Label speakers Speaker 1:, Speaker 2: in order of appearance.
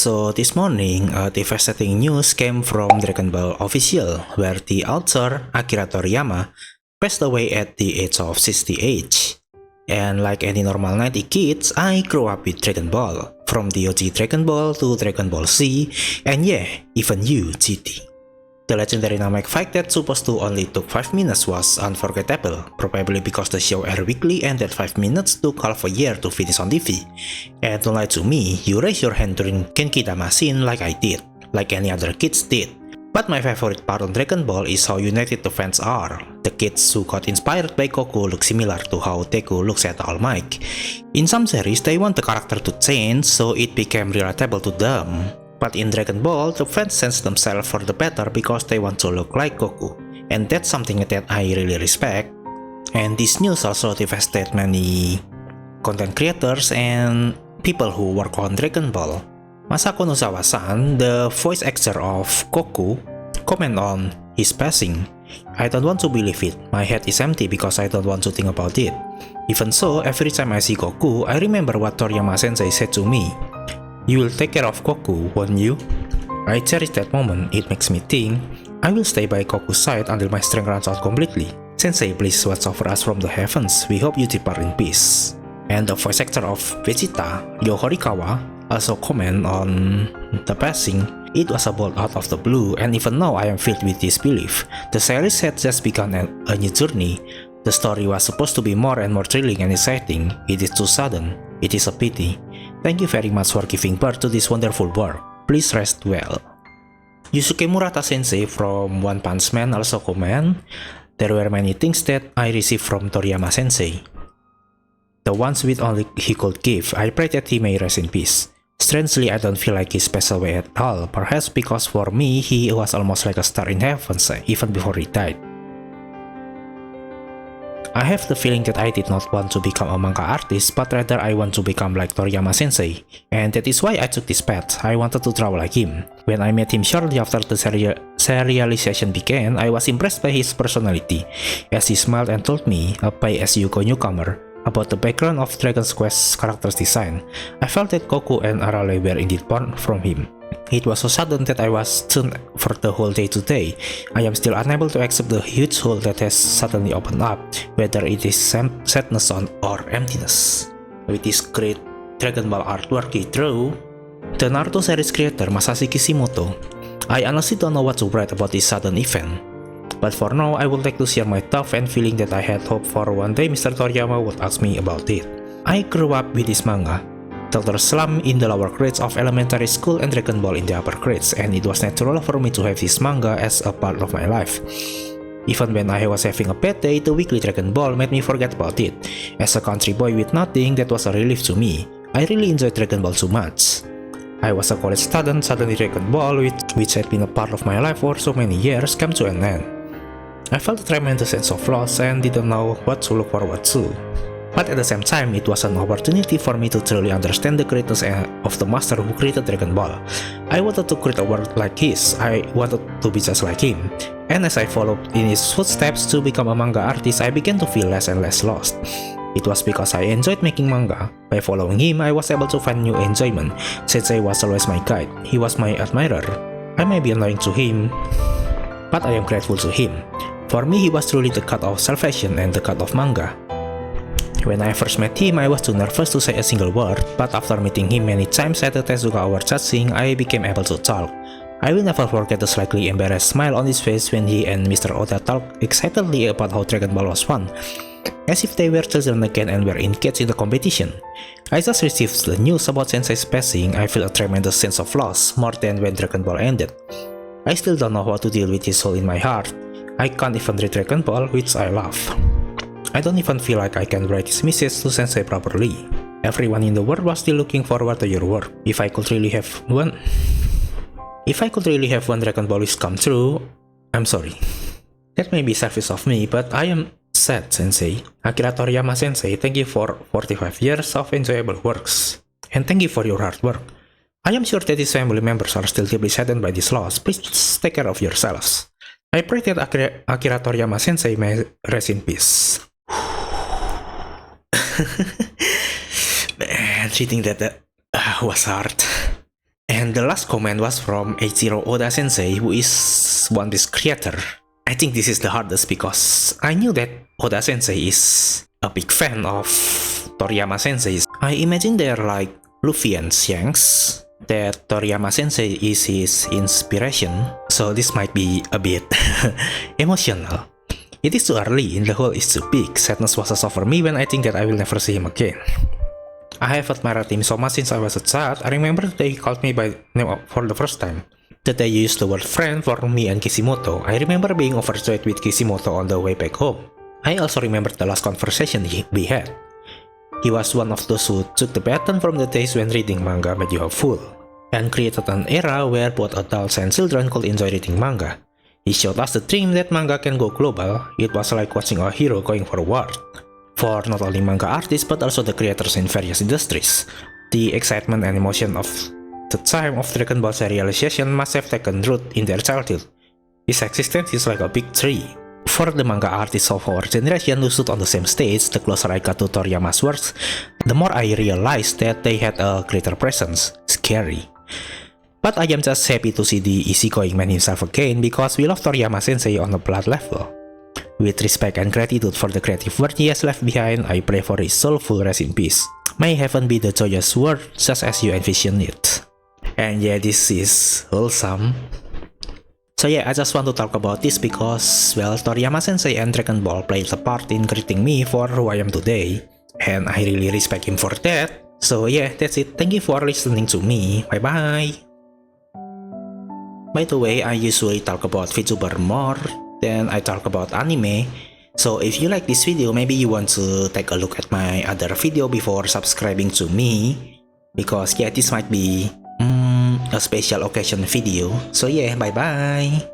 Speaker 1: So this morning, devastating news came from Dragon Ball Official, where the author, Akira Toriyama, passed away at the age of 68. And like any normal 90 kids, I grew up with Dragon Ball, from the OG Dragon Ball to Dragon Ball Z, and yeah, even you, GT. The legendary Namek fight that supposed to only took 5 minutes was unforgettable, probably because the show aired weekly and that 5 minutes took half a year to finish on TV. And don't lie to me, you raise your hand during Genki Dama scene like I did, like any other kids did. But my favorite part on Dragon Ball is how united the fans are. The kids who got inspired by Goku look similar to how Deku looks at All Might. In some series, they want the character to change, so it became relatable to them. But in Dragon Ball, the fans sense themselves for the better because they want to look like Goku. And that's something that I really respect. And this news also devastated many content creators and people who work on Dragon Ball. Masako Nozawa-san, the voice actor of Goku, comment on his passing. I don't want to believe it. My head is empty because I don't want to think about it. Even so, every time I see Goku, I remember what Toriyama-sensei said to me. You will take care of Goku, won't you? I cherish that moment. It makes me think, I will stay by Goku's side until my strength runs out completely. Sensei, please watch over us from the heavens. We hope you depart in peace. And the voice actor of Vegeta, Yo Horikawa, also comment on the passing. It was a bolt out of the blue, and even now I am filled with disbelief. The series had just begun a new journey. The story was supposed to be more and more thrilling and exciting. It is too sudden. It is a pity. Thank you very much for giving birth to this wonderful work. Please rest well. Yusuke Murata Sensei from One Punch Man also comment, there were many things that I received from Toriyama Sensei. The ones with only he could give, I pray that he may rest in peace. Strangely, I don't feel like he passed away at all, perhaps because for me, he was almost like a star in heaven even before he died. I have the feeling that I did not want to become a manga artist, but rather I want to become like Toriyama Sensei. And that is why I took this path. I wanted to draw like him. When I met him shortly after the serialization began, I was impressed by his personality, as he smiled and told me, a pay-as-you-go newcomer, about the background of Dragon Quest's character's design. I felt that Goku and Arale were indeed born from him. It was so sudden that I was stunned for the whole day today. I am still unable to accept the huge hole that has suddenly opened up, whether it is sadness or emptiness. With this great Dragon Ball artwork he drew, the Naruto series creator Masashi Kishimoto, I honestly don't know what to write about this sudden event. But for now, I would like to share my thoughts and feeling that I had hoped for one day Mr. Toriyama would ask me about it. I grew up with this manga, Dr. Slump in the lower grades of elementary school and Dragon Ball in the upper grades, and it was natural for me to have this manga as a part of my life. Even when I was having a bad day, the weekly Dragon Ball made me forget about it. As a country boy with nothing, that was a relief to me. I really enjoyed Dragon Ball so much. I was a college student, suddenly Dragon Ball, which had been a part of my life for so many years, came to an end. I felt a tremendous sense of loss and didn't know what to look forward to. But at the same time, it was an opportunity for me to truly understand the greatness of the master who created Dragon Ball. I wanted to create a world like his. I wanted to be just like him. And as I followed in his footsteps to become a manga artist, I began to feel less and less lost. It was because I enjoyed making manga. By following him, I was able to find new enjoyment. Sensei was always my guide. He was my admirer. I may be annoying to him, but I am grateful to him. For me, he was truly the god of salvation and the god of manga. When I first met him, I was too nervous to say a single word, but after meeting him many times at the Tezuka Award judging, I became able to talk. I will never forget the slightly embarrassed smile on his face when he and Mr. Oda talked excitedly about how Dragon Ball was fun, as if they were children again and were engaged in the competition. I just received the news about Sensei's passing. I feel a tremendous sense of loss, more than when Dragon Ball ended. I still don't know how to deal with his soul in my heart. I can't even read Dragon Ball, which I love. I don't even feel like I can write his message to Sensei properly. Everyone in the world was still looking forward to your work. If I could really have one Dragon Ball wish come true, I'm sorry. That may be selfish of me, but I am sad, Sensei. Akira Toriyama Sensei, thank you for 45 years of enjoyable works. And thank you for your hard work. I am sure that his family members are still deeply saddened by this loss. Please take care of yourselves. I pray that Akira Toriyama Sensei may rest in peace. Man, reading that was hard. And the last comment was from Eiichiro Oda Sensei, who is One Piece creator. I think this is the hardest because I knew that Oda Sensei is a big fan of Toriyama Sensei. I imagine they're like Luffy and Shanks, that Toriyama Sensei is his inspiration, so this might be a bit emotional. It is too early, the hole is too big. Sadness washes over me when I think that I will never see him again. I have admired him so much since I was a child. I remember the day he called me by name for the first time. The day he used the word friend for me and Kishimoto. I remember being overjoyed with Kishimoto on the way back home. I also remember the last conversation we had. He was one of those who took the baton from the days when reading manga made you a fool, and created an era where both adults and children could enjoy reading manga. He showed us the dream that manga can go global. It was like watching a hero going forward. For not only manga artists but also the creators in various industries. The excitement and emotion of the time of Dragon Ball serialization must have taken root in their childhood. His existence is like a big tree. For the manga artists of our generation who stood on the same stage, the closer I got to Toriyama's works, the more I realized that they had a greater presence. Scary. But I am just happy to see the easygoing man himself again because we love Toriyama Sensei on a blood level. With respect and gratitude for the creative work he has left behind, I pray for his soulful rest in peace. May heaven be the joyous world just as you envision it. And yeah, this is wholesome. So yeah, I just want to talk about this because, well, Toriyama Sensei and Dragon Ball played a part in creating me for who I am today. And I really respect him for that. So yeah, that's it. Thank you for listening to me. Bye bye. By the way, I usually talk about VTuber more than I talk about anime. So if you like this video, maybe you want to take a look at my other video before subscribing to me. Because yeah, this might be a special occasion video. So yeah, bye bye.